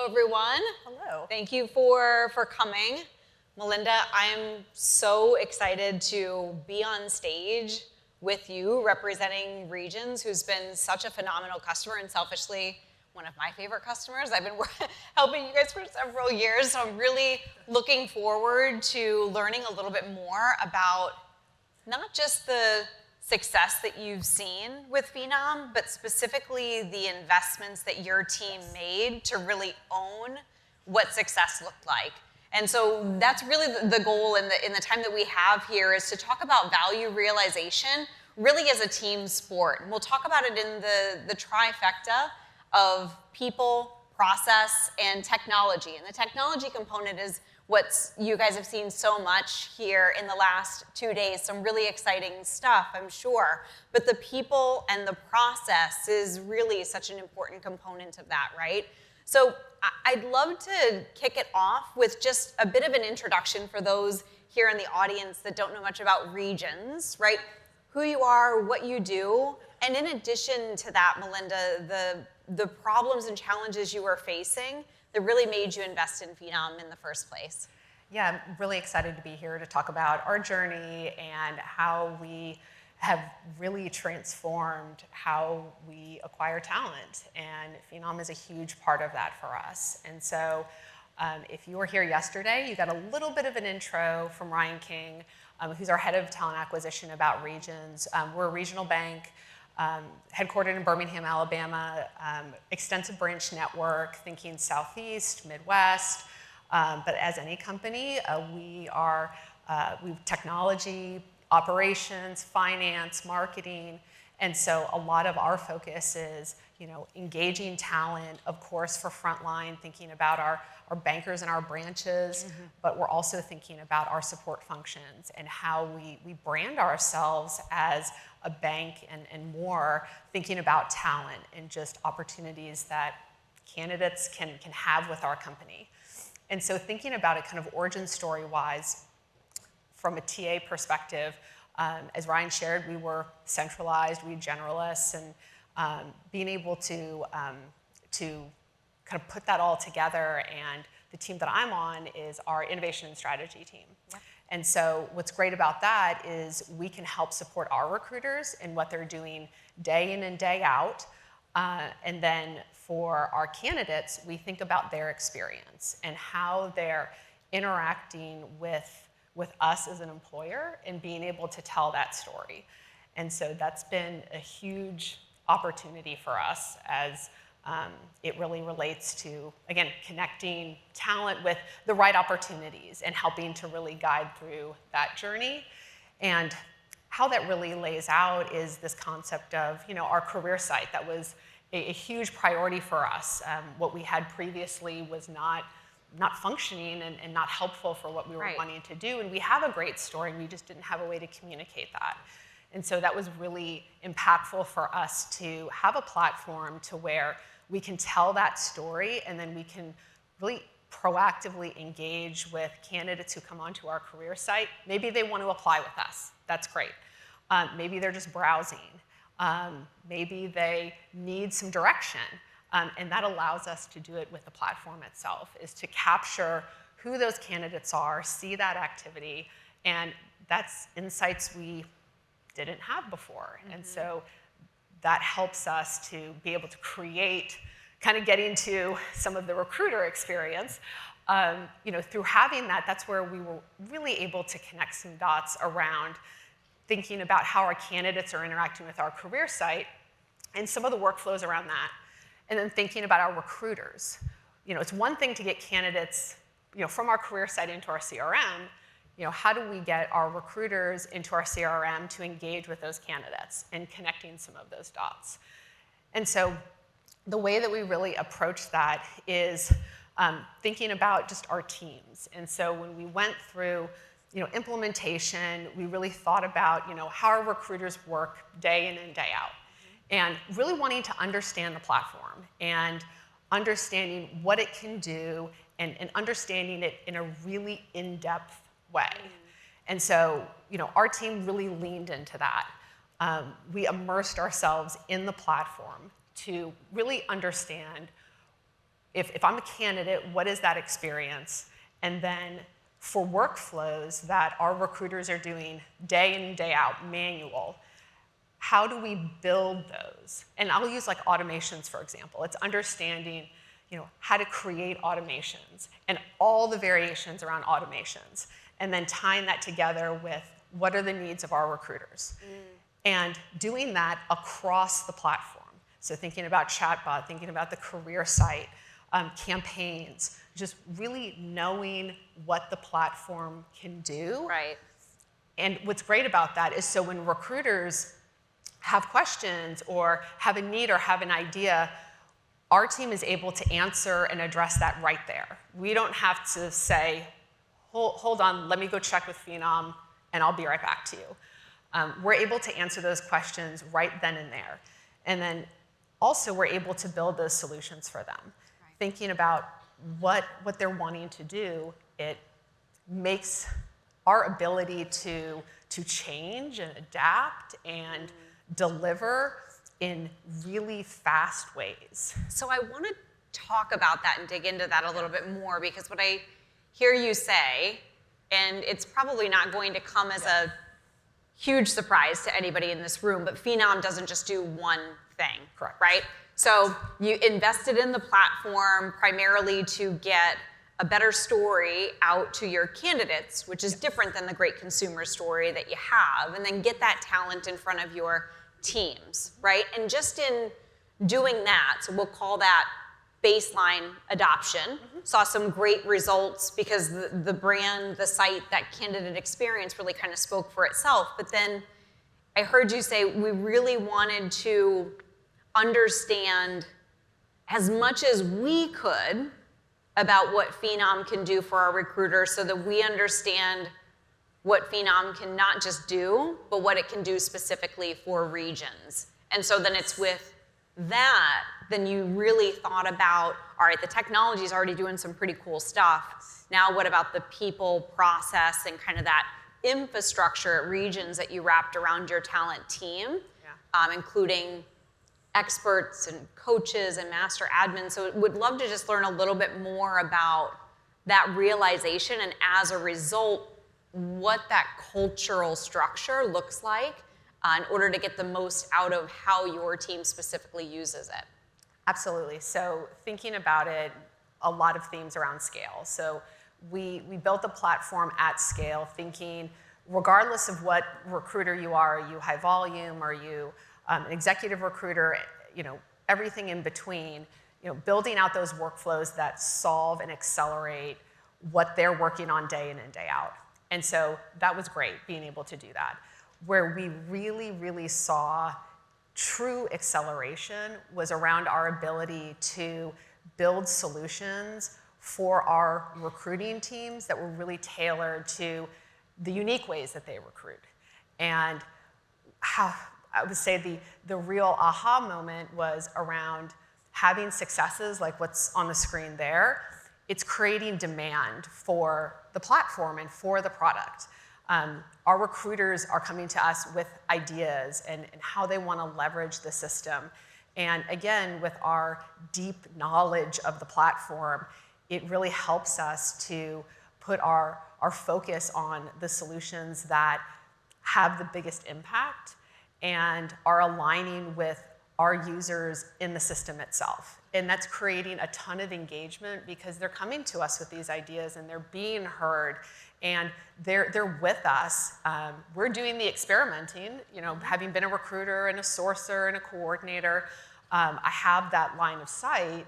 Hello, everyone. Hello. Thank you for coming. Melinda, I'm so excited to be on stage with you representing Regions, who's been such a phenomenal customer and selfishly one of my favorite customers. I've been helping you guys for several years, so I'm really looking forward to learning a little bit more about not just the success that you've seen with Phenom, but specifically the investments that your team made to really own what success looked like. And so that's really the goal in the time that we have here, is to talk about value realization really as a team sport. And we'll talk about it in the trifecta of people, process, and technology. And the technology component is what you guys have seen so much here in the last 2 days, some really exciting stuff, I'm sure. But the people and the process is really such an important component of that, right? So I'd love to kick it off with just a bit of an introduction for those here in the audience that don't know much about Regions, right? Who you are, what you do, and in addition to that, Melinda, the problems and challenges you were facing that really made you invest in Phenom in the first place. Yeah, I'm really excited to be here to talk about our journey and how we have really transformed how we acquire talent. And Phenom is a huge part of that for us. And so if you were here yesterday, you got a little bit of an intro from Ryan King, who's our head of talent acquisition, about Regions. We're a regional bank, headquartered in Birmingham, Alabama, extensive branch network, thinking Southeast, Midwest. But as any company, we've technology, operations, finance, marketing, and so a lot of our focus is, engaging talent, of course, for frontline, thinking about our bankers and our branches, but we're also thinking about our support functions and how we brand ourselves as a bank and more, thinking about talent and just opportunities that candidates can have with our company. And so thinking about it kind of origin story-wise, from a TA perspective, as Ryan shared, we were centralized, we generalists, and being able to kind of put that all together. And the team that I'm on is our innovation and strategy team. Yeah. And so what's great about that is we can help support our recruiters in what they're doing day in and day out. And then for our candidates, we think about their experience and how they're interacting with us as an employer and being able to tell that story. And so that's been a huge opportunity for us as it really relates to, again, connecting talent with the right opportunities and helping to really guide through that journey. And how that really lays out is this concept of, our career site. That was a huge priority for us. What we had previously was not functioning and not helpful for what we were wanting to do. And we have a great story, and we just didn't have a way to communicate that. And so that was really impactful for us to have a platform to where we can tell that story, and then we can really proactively engage with candidates who come onto our career site. Maybe they want to apply with us. That's great. Maybe they're just browsing. Maybe they need some direction. And that allows us to do it with the platform itself, is to capture who those candidates are, see that activity, and that's insights we didn't have before. And so that helps us to be able to create, kind of getting to some of the recruiter experience. Through having that, that's where we were really able to connect some dots around thinking about how our candidates are interacting with our career site and some of the workflows around that. And then thinking about our recruiters. It's one thing to get candidates, from our career site into our CRM. How do we get our recruiters into our CRM to engage with those candidates and connecting some of those dots? And so the way that we really approach that is thinking about just our teams. And so when we went through implementation, we really thought about how our recruiters work day in and day out. And really wanting to understand the platform and understanding what it can do and understanding it in a really in-depth way. And so, our team really leaned into that. We immersed ourselves in the platform to really understand if I'm a candidate, what is that experience? And then for workflows that our recruiters are doing day in and day out, manual, how do we build those? And I'll use like automations, for example. It's understanding, how to create automations and all the variations around automations, and then tying that together with what are the needs of our recruiters. And doing that across the platform. So thinking about chatbot, thinking about the career site, campaigns, just really knowing what the platform can do. Right. And what's great about that is so when recruiters have questions or have a need or have an idea, our team is able to answer and address that right there. We don't have to say, hold on, let me go check with Phenom, and I'll be right back to you. We're able to answer those questions right then and there. And then also we're able to build those solutions for them. Right. Thinking about what they're wanting to do, it makes our ability to change and adapt and deliver in really fast ways. So I want to talk about that and dig into that a little bit more, because what I hear you say, and it's probably not going to come as a huge surprise to anybody in this room, but Phenom doesn't just do one thing. Correct. Right? So you invested in the platform primarily to get a better story out to your candidates, which is different than the great consumer story that you have, and then get that talent in front of your teams, right? And just in doing that, so we'll call that baseline adoption, saw some great results because the brand, the site, that candidate experience really kind of spoke for itself. But then I heard you say we really wanted to understand as much as we could about what Phenom can do for our recruiters, so that we understand what Phenom can not just do, but what it can do specifically for regions. And so then it's with that, then you really thought about, all right, the technology is already doing some pretty cool stuff. Now what about the people, process, and kind of that infrastructure at regions that you wrapped around your talent team, including experts and coaches and master admins. So would love to just learn a little bit more about that realization, and as a result, what that cultural structure looks like in order to get the most out of how your team specifically uses it. Absolutely. So thinking about it, a lot of themes around scale. So we built a platform at scale, thinking regardless of what recruiter you are you high volume, are you an executive recruiter, everything in between, building out those workflows that solve and accelerate what they're working on day in and day out. And so that was great, being able to do that. Where we really, really saw true acceleration was around our ability to build solutions for our recruiting teams that were really tailored to the unique ways that they recruit. And how I would say the real aha moment was around having successes like what's on the screen there. It's creating demand for the platform and for the product. Our recruiters are coming to us with ideas and how they want to leverage the system. And again, with our deep knowledge of the platform, it really helps us to put our focus on the solutions that have the biggest impact and are aligning with our users in the system itself. And that's creating a ton of engagement because they're coming to us with these ideas and they're being heard and they're with us. We're doing the experimenting, having been a recruiter and a sourcer and a coordinator, I have that line of sight.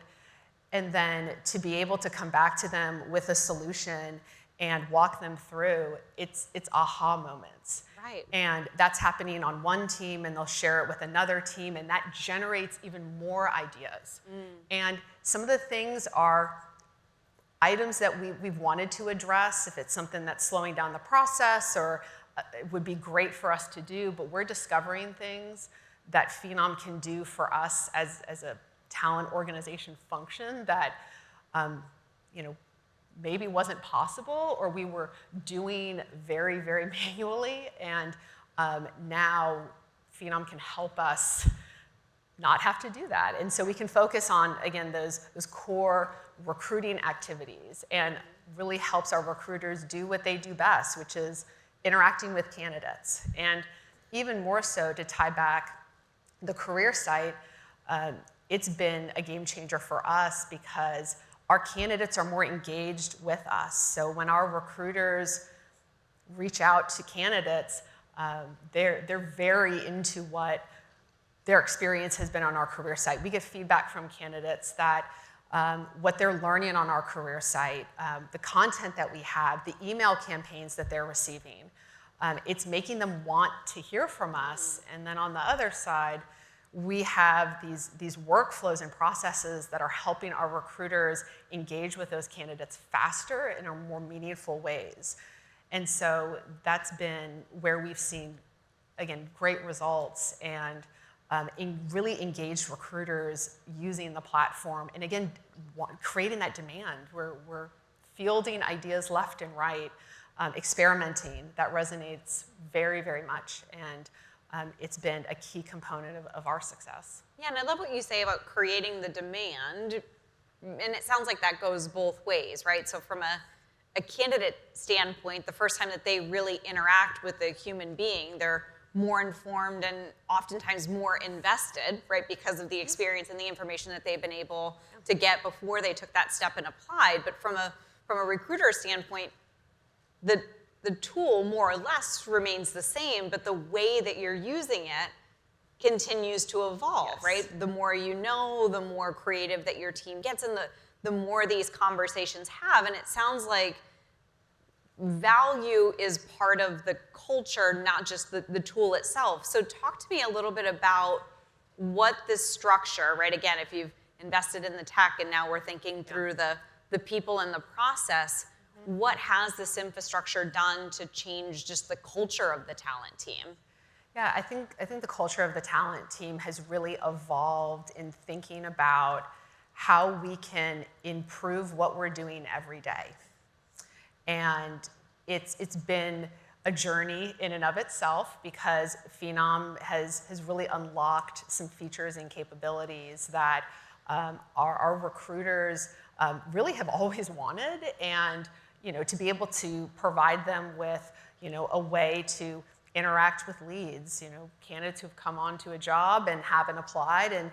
And then to be able to come back to them with a solution and walk them through, it's aha moments. Right. And that's happening on one team, and they'll share it with another team, and that generates even more ideas. And some of the things are items that we've wanted to address, if it's something that's slowing down the process or it would be great for us to do, but we're discovering things that Phenom can do for us as a talent organization function that maybe wasn't possible or we were doing very, very manually. And now Phenom can help us not have to do that. And so we can focus on, again, those core recruiting activities, and really helps our recruiters do what they do best, which is interacting with candidates. And even more so, to tie back the career site, it's been a game changer for us because our candidates are more engaged with us. So when our recruiters reach out to candidates, they're very into what their experience has been on our career site. We get feedback from candidates that what they're learning on our career site, the content that we have, the email campaigns that they're receiving, it's making them want to hear from us. And then on the other side, we have these workflows and processes that are helping our recruiters engage with those candidates faster and in more meaningful ways. And so that's been where we've seen, again, great results, and really engaged recruiters using the platform. And again, creating that demand. We're fielding ideas left and right, experimenting. That resonates very, very much. And it's been a key component of our success. Yeah, and I love what you say about creating the demand. And it sounds like that goes both ways, right? So from a candidate standpoint, the first time that they really interact with a human being, they're more informed and oftentimes more invested, right, because of the experience and the information that they've been able to get before they took that step and applied. But from a recruiter standpoint, the tool more or less remains the same, but the way that you're using it continues to evolve, Yes. right? The more you know, the more creative that your team gets, and the more these conversations have. And it sounds like value is part of the culture, not just the tool itself. So talk to me a little bit about what this structure, right? Again, if you've invested in the tech and now we're thinking through the people and the process, what has this infrastructure done to change just the culture of the talent team? Yeah, I think the culture of the talent team has really evolved in thinking about how we can improve what we're doing every day. And it's been a journey in and of itself, because Phenom has really unlocked some features and capabilities that our recruiters really have always wanted, and to be able to provide them with a way to interact with leads, candidates who've come onto a job and haven't applied, and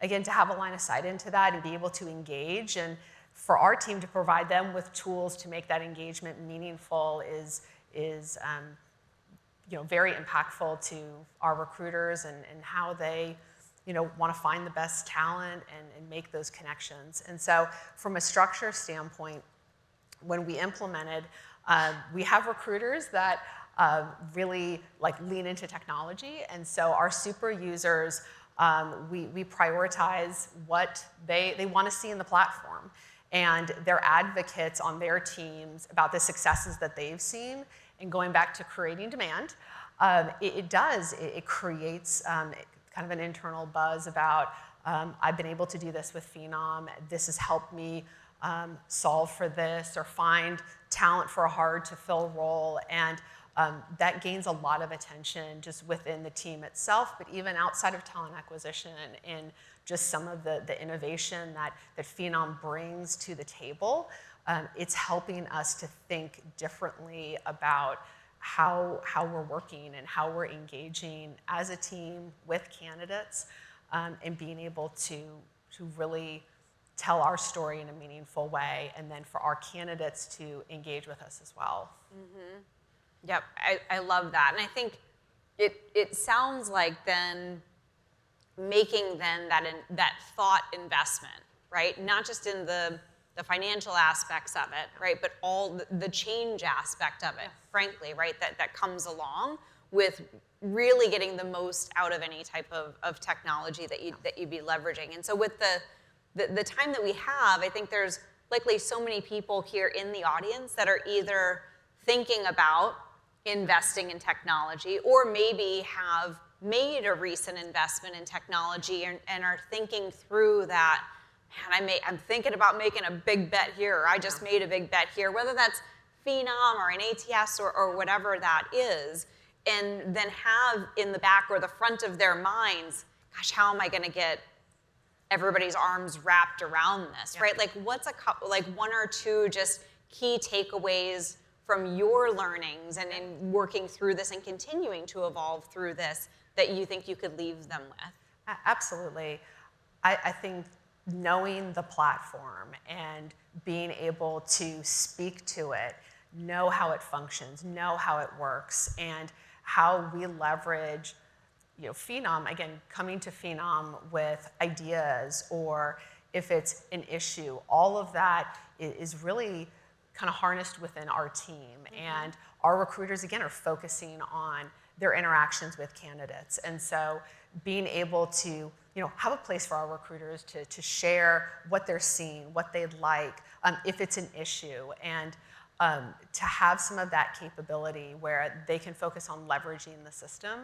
again, to have a line of sight into that and be able to engage, and for our team to provide them with tools to make that engagement meaningful is very impactful to our recruiters and how they want to find the best talent and make those connections. And so from a structure standpoint, when we implemented, we have recruiters that really lean into technology, and so our super users, we prioritize what they want to see in the platform, and they're advocates on their teams about the successes that they've seen. And going back to creating demand, it creates kind of an internal buzz about, I've been able to do this with Phenom, this has helped me solve for this, or find talent for a hard to fill role. And that gains a lot of attention just within the team itself, but even outside of talent acquisition, and just some of the innovation that Phenom brings to the table. It's helping us to think differently about how we're working and how we're engaging as a team with candidates, and being able to really tell our story in a meaningful way, and then for our candidates to engage with us as well. Mm-hmm. Yep, I love that. And I think it sounds like then making then that thought investment, right? Not just in the financial aspects of it, right? But all the change aspect of it, frankly, right? That comes along with really getting the most out of any type of technology that you'd be leveraging. And so with the time that we have, I think there's likely so many people here in the audience that are either thinking about investing in technology, or maybe have made a recent investment in technology and are thinking through that, man, I'm thinking about making a big bet here, or I just made a big bet here, whether that's Phenom or an ATS or whatever that is, and then have in the back or the front of their minds gosh, how am I going to get everybody's arms wrapped around this, right? Like what's a couple, like one or two just key takeaways from your learnings and in working through this and continuing to evolve through this that you think you could leave them with? Absolutely. I think knowing the platform and being able to speak to it, know how it functions, know how it works, and how we leverage, Phenom, again, coming to Phenom with ideas, or if it's an issue, all of that is really kind of harnessed within our team. And our recruiters, again, are focusing on their interactions with candidates. And so being able to have a place for our recruiters to share what they're seeing, what they'd like, if it's an issue, and to have some of that capability where they can focus on leveraging the system.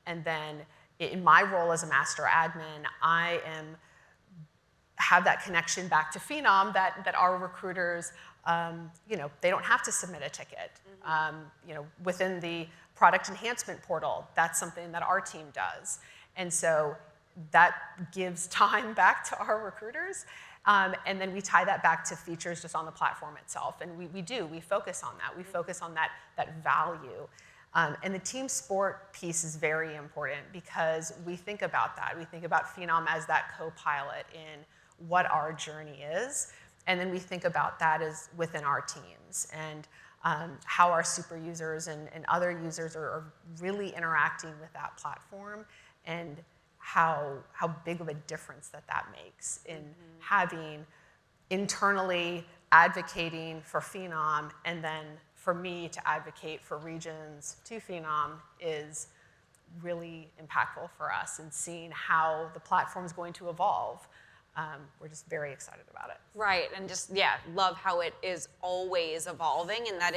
And then in my role as a master admin, I have that connection back to Phenom that our recruiters, they don't have to submit a ticket. Within the product enhancement portal, that's something that our team does. And so that gives time back to our recruiters. And then we tie that back to features just on the platform itself. And we focus on that. We focus on that value. And the team sport piece is very important because we think about that. We think about Phenom as that co-pilot in what our journey is. And then we think about that as within our teams and how our super users and other users are really interacting with that platform, and how big of a difference that makes in having internally advocating for Phenom, and then for me to advocate for regions to Phenom is really impactful for us, and seeing how the platform is going to evolve. We're just very excited about it. Right, and just, love how it is always evolving, and that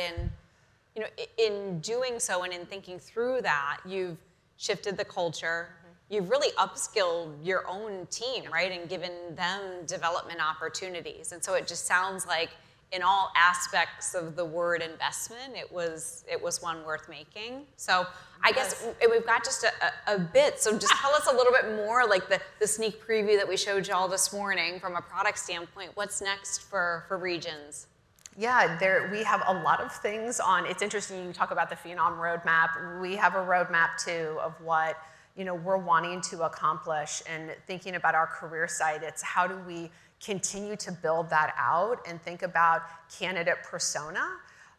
in doing so and in thinking through that, you've shifted the culture, you've really upskilled your own team, right, and given them development opportunities. And so it just sounds like in all aspects of the word investment, it was one worth making. So I guess we've got just a bit, so just tell us a little bit more, like the sneak preview that we showed y'all this morning from a product standpoint. What's next for Regions? Yeah, we have a lot of things on. It's interesting you talk about the Phenom roadmap. We have a roadmap too of what we're wanting to accomplish, and thinking about our career site. It's how do we continue to build that out and think about candidate persona.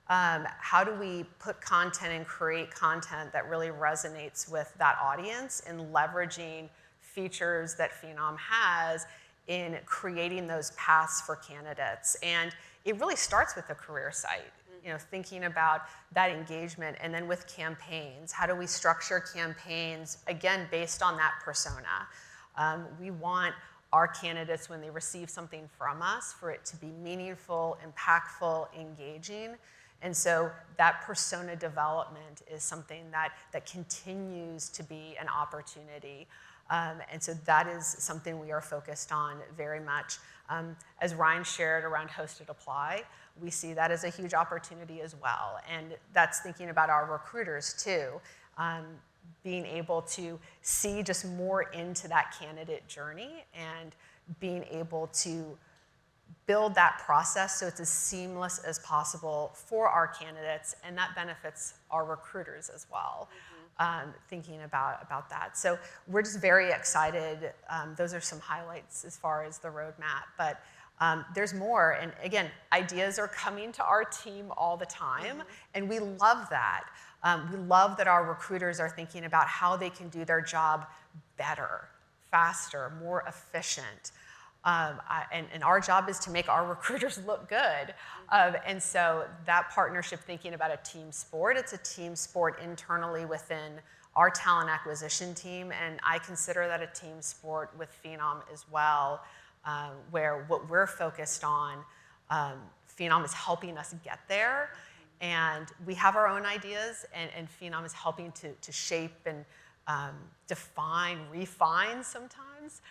How do we put content and create content that really resonates with that audience, and leveraging features that Phenom has in creating those paths for candidates. And it really starts with the career site, thinking about that engagement. And then with campaigns, how do we structure campaigns, again, based on that persona? We want our candidates, when they receive something from us, for it to be meaningful, impactful, engaging. And so that persona development is something that continues to be an opportunity. And so that is something we are focused on very much. As Ryan shared around hosted apply, we see that as a huge opportunity as well. And that's thinking about our recruiters too, being able to see just more into that candidate journey and being able to build that process so it's as seamless as possible for our candidates, and that benefits our recruiters as well. Thinking about that. So we're just very excited. Those are some highlights as far as the roadmap, but there's more. And again, ideas are coming to our team all the time, and we love that. We love that our recruiters are thinking about how they can do their job better, faster, more efficient. And our job is to make our recruiters look good. And so that partnership, thinking about a team sport, it's a team sport internally within our talent acquisition team. And I consider that a team sport with Phenom as well, where what we're focused on, Phenom is helping us get there. And we have our own ideas, and Phenom is helping to shape and define, refine sometimes.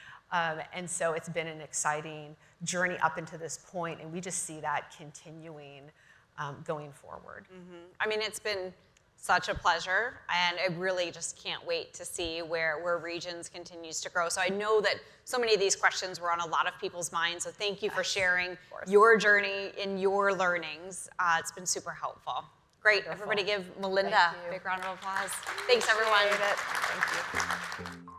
And so it's been an exciting journey up into this point, and we just see that continuing going forward. I mean, it's been Such a pleasure, and I really just can't wait to see where Regions continues to grow. So I know that so many of these questions were on a lot of people's minds, so thank you for sharing your journny and your learnings. It's been super helpful. Great, everybody give Melinda a big round of applause. Thanks, everyone. Appreciate it. Thank you.